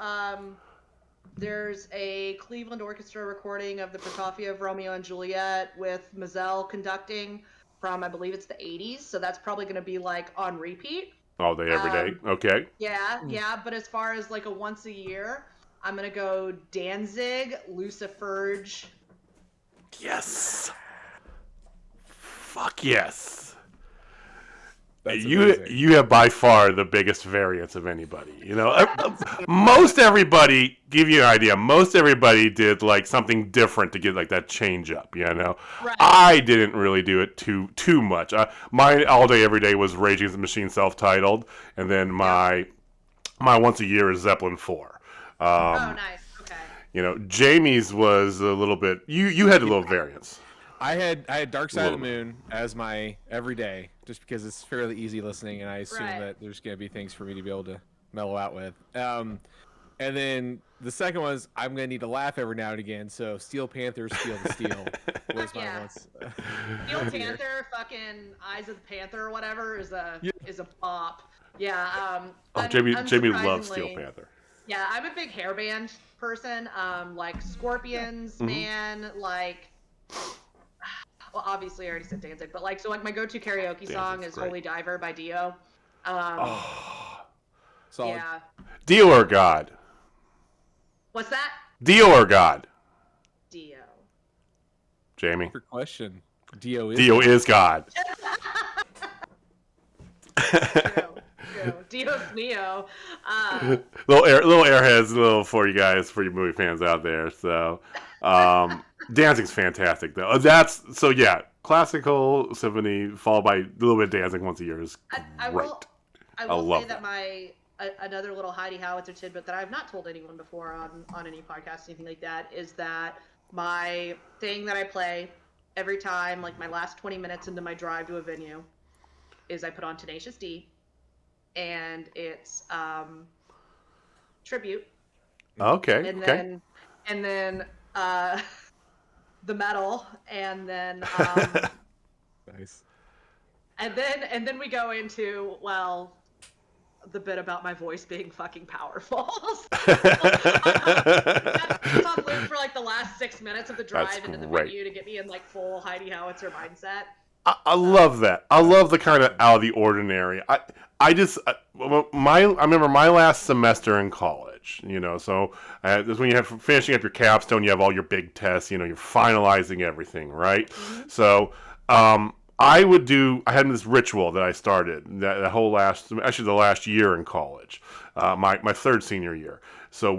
There's a Cleveland Orchestra recording of the Prokofiev Romeo and Juliet with Mazel conducting from, I believe it's the 80s. So that's probably gonna be on repeat. All day, every day. Okay. Yeah. But as far as a once a year, I'm gonna go Danzig, Luciferge. Yes. Fuck yes. That's You have by far the biggest variance of anybody. Most everybody, give you an idea, most everybody did something different to get that change up. Right. I didn't really do it too much. My all day every day was Rage Against the Machine self-titled, and then my once a year is Zeppelin 4. Oh, nice. Okay. Jamie's was a little bit. You had a little variance. I had Dark Side of the Moon as my everyday, just because it's fairly easy listening, and I assume that there's gonna be things for me to be able to mellow out with. And then the second was I'm gonna need to laugh every now and again, so Steel Panther, Steel to Steel was my once. Steel Panther, fucking Eyes of the Panther or whatever is a pop. Yeah. Jamie loves Steel Panther. Yeah, I'm a big hairband person. Scorpions, man. Well, obviously I already said Danzig, but my go-to karaoke song is great. Holy Diver by Dio. Solid. Yeah. Dio or God? What's that? Dio or God? Dio. Jamie? Good question. Dio is. Dio is God. True. Dio's Neo. Little airheads, for you guys, for you movie fans out there. So, dancing's fantastic though. Classical symphony followed by a little bit of dancing once a year is great. I will love say that another little Heidi Howitzer tidbit that I've not told anyone before on any podcast, anything like that, is that my thing that I play every time, like my last 20 minutes into my drive to a venue, is I put on Tenacious D, and it's tribute. Okay. And then the metal, and then Nice. and then we go into, well, the bit about my voice being fucking powerful. That's on loop for like the last 6 minutes of the drive into the venue to get me in like full Heidi Howitzer mindset. I love that. I love the kind of out of the ordinary. I remember my last semester in college, so this is when you have finishing up your capstone, you have all your big tests, you're finalizing everything, right? Mm-hmm. So, I had this ritual that I started the last year in college, my third senior year. So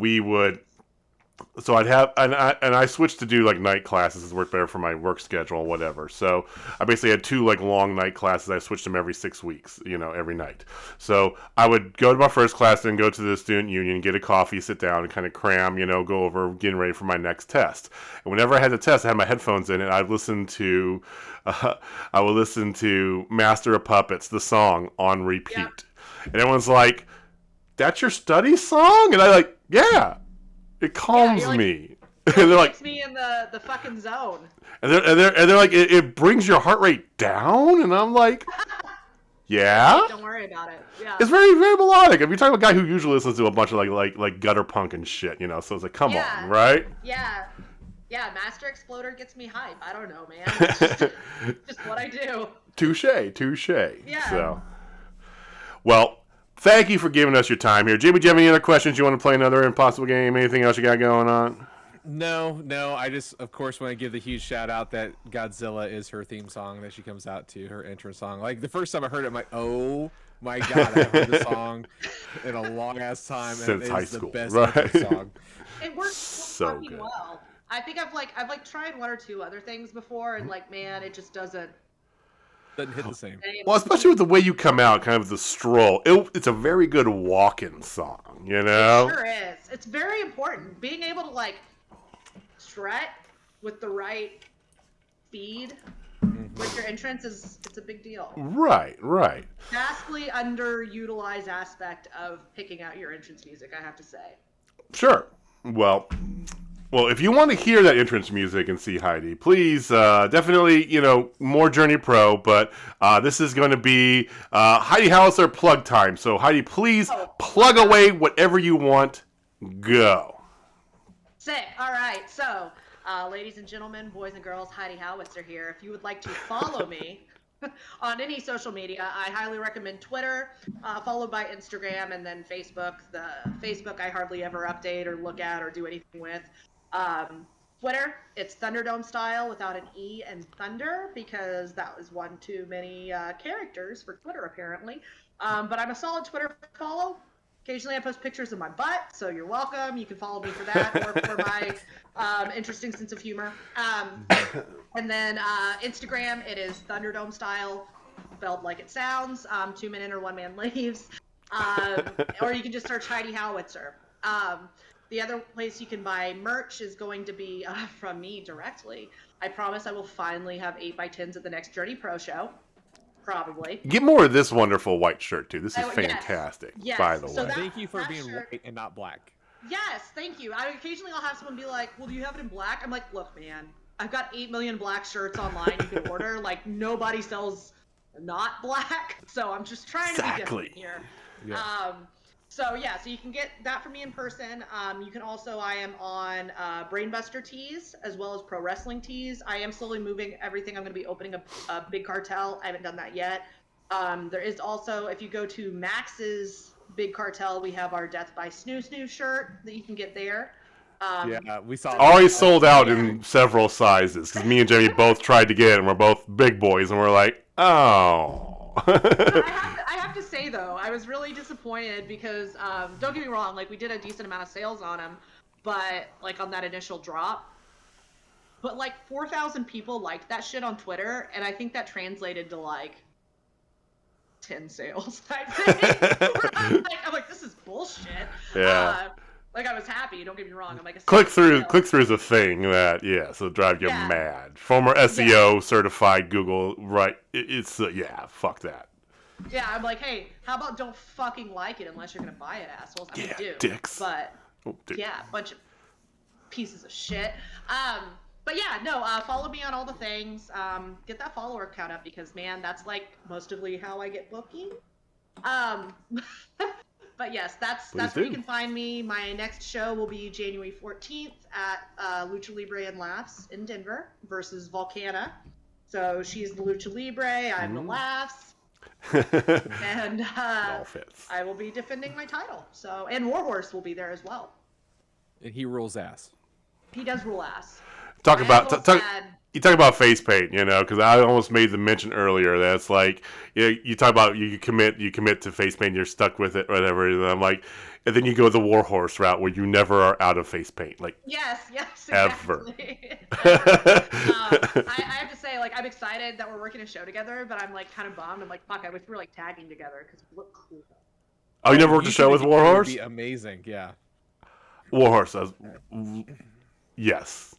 I switched to do like night classes. It worked better for my work schedule, whatever. So I basically had 2 like long night classes. I switched them every 6 weeks, every night. So I would go to my first class, then go to the student union, get a coffee, sit down, and kind of cram, go over getting ready for my next test. And whenever I had the test, I had my headphones in, and I would listen to Master of Puppets, the song, on repeat. Yeah. And everyone's like, "That's your study song?" And I like, "Yeah." It calms me. And they're like, "It's me in the fucking zone." And they're like, it brings your heart rate down, and I'm like, yeah. Don't worry about it. Yeah. It's very, very melodic. If you're talking about a guy who usually listens to a bunch of like gutter punk and shit, so it's like, come on, right? Yeah. Yeah, Master Exploder gets me hype. I don't know, man. It's just what I do. Touche. Yeah. So, well, thank you for giving us your time here. Jimmy, do you have any other questions? You want to play another impossible game? Anything else you got going on? No. I just, of course, want to give the huge shout out that Godzilla is her theme song that she comes out to, her entrance song. Like, the first time I heard it, I'm like, oh my God, I've heard the song in a long ass time. Since and high it's school, the best right? song. It works so fucking good. Well. I think I've tried 1 or 2 other things before, and like, man, it just doesn't hit the same. Well, especially with the way you come out, kind of the stroll. It's a very good walk-in song, It sure is. It's very important. Being able to like strut with the right speed with your entrance it's a big deal. Right. Vastly underutilized aspect of picking out your entrance music, I have to say. Sure. Well, if you want to hear that entrance music and see Heidi, please, definitely, more Journey Pro, but this is going to be Heidi Howitzer plug time. So, Heidi, please plug away whatever you want. Go. Sick. All right. So, ladies and gentlemen, boys and girls, Heidi Howitzer here. If you would like to follow me on any social media, I highly recommend Twitter, followed by Instagram, and then Facebook. The Facebook I hardly ever update or look at or do anything with. Twitter, it's Thunderdome Style without an E and Thunder, because that was one too many characters for Twitter, apparently. But I'm a solid Twitter follow. Occasionally I post pictures of my butt, so you're welcome. You can follow me for that, or for my interesting sense of humor. And then Instagram, it is Thunderdome Style, spelled like it sounds. 2 men enter, 1 man leaves. Or you can just search Heidi Howitzer. The other place you can buy merch is going to be from me directly. I promise I will finally have 8x10s at the next Journey Pro show. Probably. Get more of this wonderful white shirt, too. This is fantastic, yes. by the way. Thank you for being white and not black. Yes, thank you. Occasionally I'll have someone be like, well, do you have it in black? I'm like, look, man, I've got 8 million black shirts online you can order. Like, nobody sells not black. So I'm just trying to be different here. Yeah. So you can get that from me in person. You can also, I am on Brainbuster Tees as well as Pro Wrestling Tees. I am slowly moving everything. I'm going to be opening a big cartel. I haven't done that yet. There is also, if you go to Max's Big Cartel, we have our Death by Snoo Snoo shirt that you can get there. Yeah, we saw. Already sold out Yeah. in several sizes because me and Jamie both tried to get it, and we're both big boys, and we're like, oh. I have to say though, I was really disappointed because don't get me wrong, like we did a decent amount of sales on them, but like on that initial drop, but like 4,000 people liked that shit on Twitter, and I think that translated to like 10 sales. I think. I'm like, this is bullshit. Yeah. Like I was happy. Don't get me wrong. I'm like, Click through is a thing that so drive you Yeah. mad. Former SEO certified Google, right? It's fuck that. Yeah, I'm like, hey, how about don't fucking like it unless you're gonna buy it, assholes. I mean, Yeah, do, dicks. but Dude. yeah, bunch of pieces of shit. But yeah, no, follow me on all the things. Get that follower count up because man, that's like mostly how I get booking. But yes, that's where do. you can find me. My next show will be January 14th at Lucha Libre and Laughs in Denver versus Volcana. So she's the Lucha Libre, I'm the Laughs, and All fits. I will be defending my title. So, and Warhorse will be there as well. And he rules ass. He does rule ass. Talk I am about a little talk. sad. You talk about face paint, because I almost made the mention earlier that it's like you talk about you commit to face paint, you're stuck with it, whatever. And I'm like, and then you go the Warhorse route where you never are out of face paint, like Yes, ever. exactly. I have to say, like, I'm excited that we're working a show together, but I'm like kind of bummed. I'm like, fuck, I wish we were like tagging together because we look cool. Oh, you never worked a show with Would Warhorse? be amazing. Yeah. Warhorse does. Yes.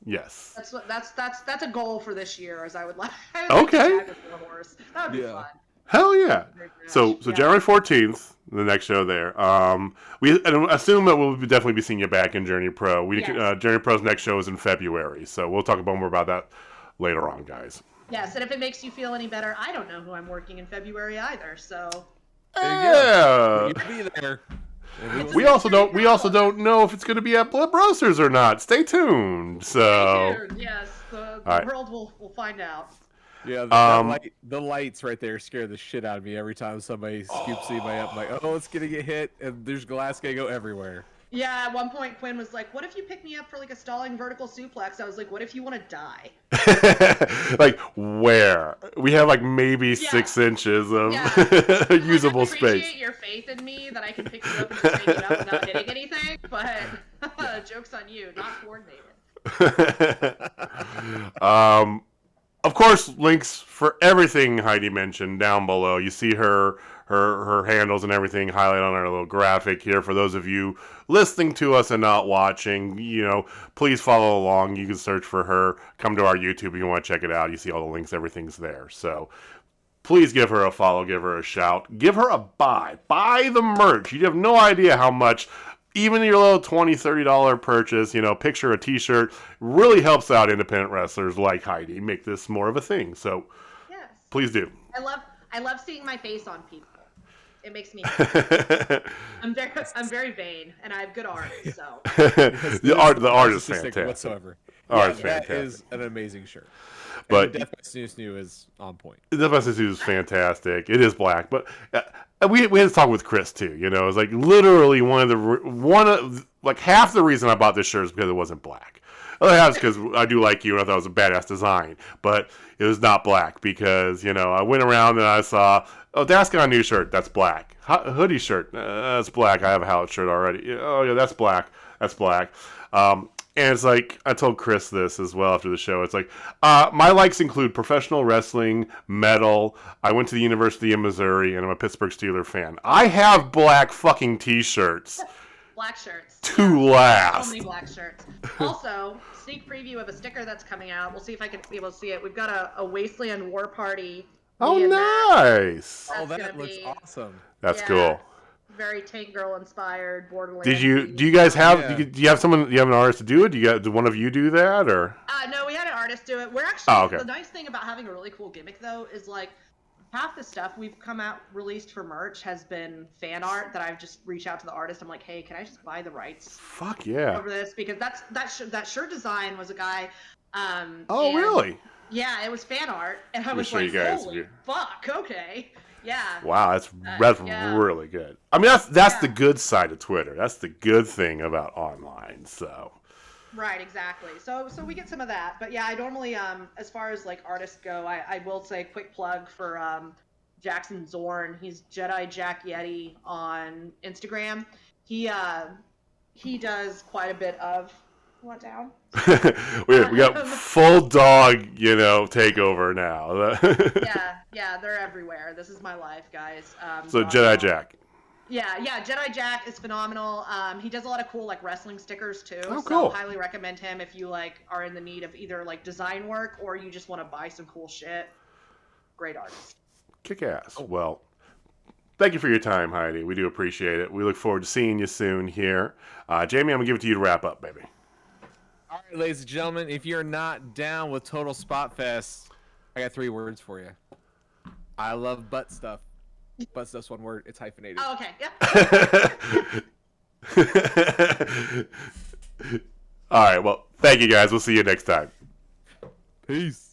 That's a goal for this year, as I would like. Okay. To tag with Warhorse. That would be fun. Hell yeah. Very So much, yeah. January 14th, the next show there. We assume that we'll definitely be seeing you back in Journey Pro. Yes. Journey Pro's next show is in February, so we'll talk more about that later on, guys. Yes, and if it makes you feel any better, I don't know who I'm working in February either. So Yeah. You'll be there. We also don't know if it's going to be at Blood Roasters or not. Stay tuned. So stay tuned. Yes, the right. world will find out. Yeah, the lights right there scare the shit out of me every time somebody scoops anybody up. I'm like, oh, it's gonna get hit, and there's glass gonna go everywhere. Yeah, at one point Quinn was like, "What if you pick me up for like a stalling vertical suplex?" I was like, "What if you want to die?" like where? We have like maybe 6 inches of usable I space. appreciate your faith in me that I can pick you up and just take you up without hitting anything, but joke's on you, not coordinated. Of course, links for everything Heidi mentioned down below. You see her handles and everything highlighted on our little graphic here. For those of you listening to us and not watching, please follow along. You can search for her. Come to our YouTube if you want to check it out. You see all the links. Everything's there. So please give her a follow. Give her a shout. Give her a buy. Buy the merch. You have no idea how much. Even your little $20, $30 purchase, picture a t-shirt, really helps out independent wrestlers like Heidi make this more of a thing. So Yes. please do. I love seeing my face on people. It makes me I'm very vain and I have good art, so the art is Narcissistic fantastic. whatsoever. Art is That fantastic. is an amazing shirt. But And Death by Snoo Snoo is on point. the best is fantastic. It is black, but we had to talk with Chris too. It's like literally half the reason I bought this shirt is because it wasn't black. Other half is because I do like you and I thought it was a badass design, but it was not black because I went around and I saw, oh, that's got a new shirt, that's black. Hoodie shirt, that's black. I have a Howitzer shirt already. Oh yeah, that's black. That's black. And it's like, I told Chris this as well after the show. It's like, my likes include professional wrestling, metal. I went to the University of Missouri, and I'm a Pittsburgh Steelers fan. I have black fucking t-shirts black shirts. to last. So many black shirts. Also, sneak preview of a sticker that's coming out. We'll see if I can be able to see it. We've got a Wasteland War Party. Oh, me and Matt. nice. Oh, That's that gonna looks be- awesome. That's Yeah. cool. Very Tank Girl inspired, Borderlands. Do you guys have, Yeah. do you have an artist to do it? Do one of you do that, or? No, we had an artist do it. We're actually, Oh, okay. the nice thing about having a really cool gimmick though is like half the stuff we've released for merch has been fan art that I've just reached out to the artist. I'm like, hey, can I just buy the rights Fuck yeah. over this? Because that shirt design was a guy. Oh, and- really? Yeah, it was fan art, and I me was show like, you guys holy here. fuck, okay. Yeah. Wow, that's yeah. really good. I mean, that's the good side of Twitter. That's the good thing about online. So. Right, exactly. So we get some of that, but yeah, I normally as far as like artists go, I will say quick plug for Jackson Zorn. He's Jedi Jack Yeti on Instagram. He does quite a bit of what down. we got full dog, takeover now. yeah, they're everywhere. This is my life, guys. So Jedi Jack. Yeah, Jedi Jack is phenomenal. He does a lot of cool like wrestling stickers too. Oh, so cool. Highly recommend him if you like are in the need of either like design work or you just want to buy some cool shit. Great artist. Kick ass. Oh. Well, thank you for your time, Heidi. We do appreciate it. We look forward to seeing you soon here. Jamie, I'm gonna give it to you to wrap up, baby. All right, ladies and gentlemen, if you're not down with Total Spotfest, I got 3 words for you. I love butt stuff. Butt stuff's one word. It's hyphenated. Oh, okay. Yep. All right. Well, thank you guys. We'll see you next time. Peace.